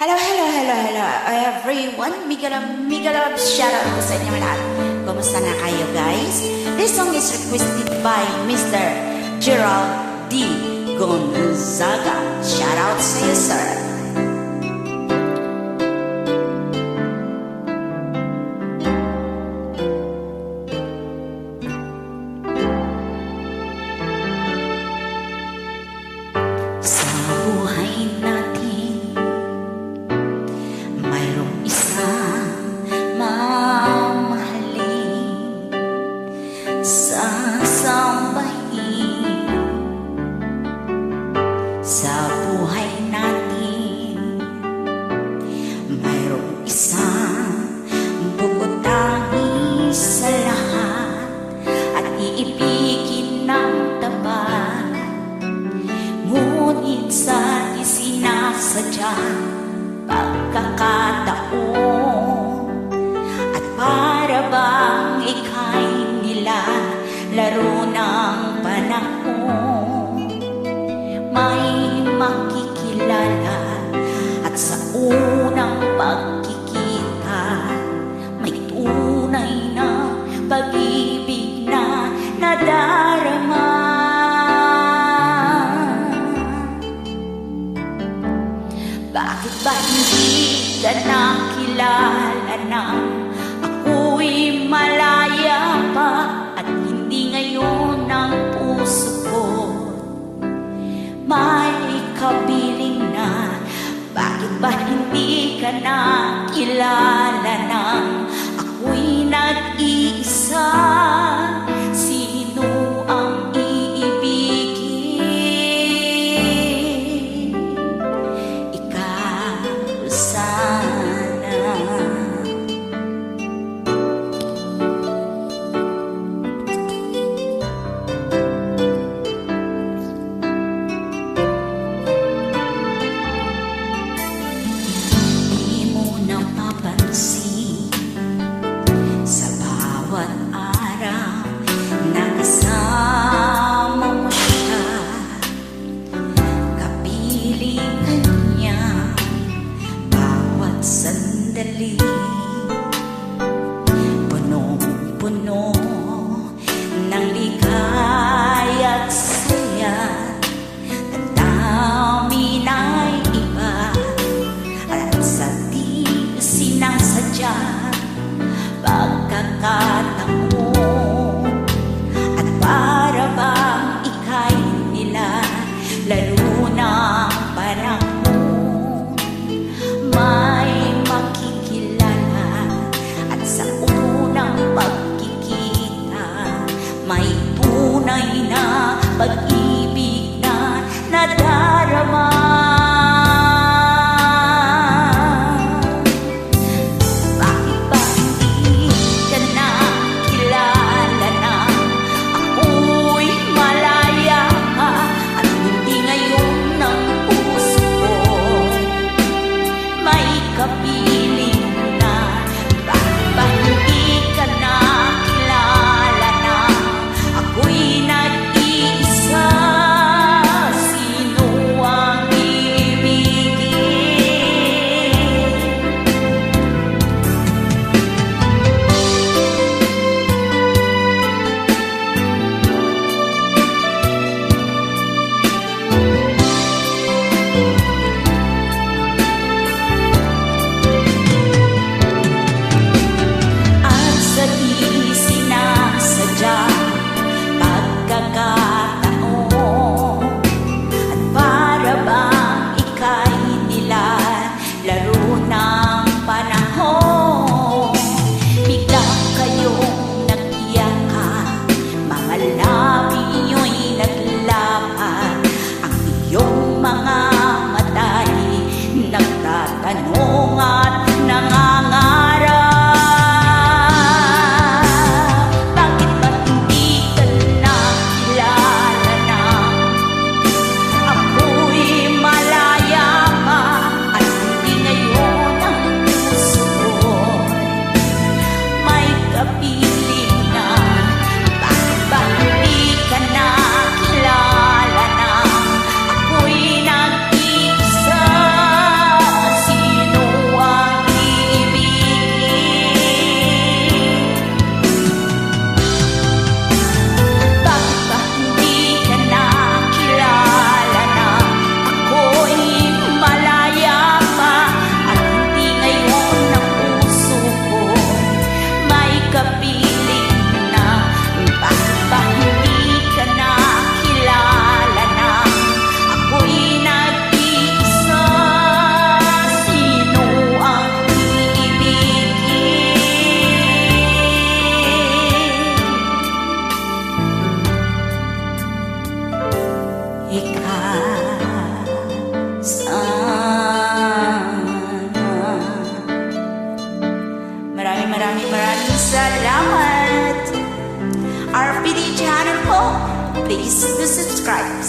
Hello everyone. Mega love shoutout po sa inyong lahat. Kumusta na kayo guys? This song is requested by Mr. Gerald D. Gonzaga. Shoutout sa iyo sir. Sa buhay natin mayroong isang mamahalin, sasambahin. Sa buhay natin mayroong isang bukod tangi sa lahat at iibigin ng tapat. Ngunit sa isinasadyang pagkakataon at para bang ika'y nilalaro ng panahon, may makikilala at sa unang pagkikita may tunay na pag-ibig na nadarama. Bakit ba hindi ka nakilala nang ako'y malaya pa at hindi ngayon ang puso ko may kabiling na? Bakit ba hindi ka nakilala nang ako'y nag-iisa? Sino ang iibigin? Ikaw sana. Di mo napapansin sa bawat araw na kasama mo siya, kapiling ka niya bawat sandali. Punong-puno ng ligaya't saya, ang dami na'y iba at sa di sinasadya pagkakataon at para bang ika'y nilalaro ng panahon, may makikilala subscribe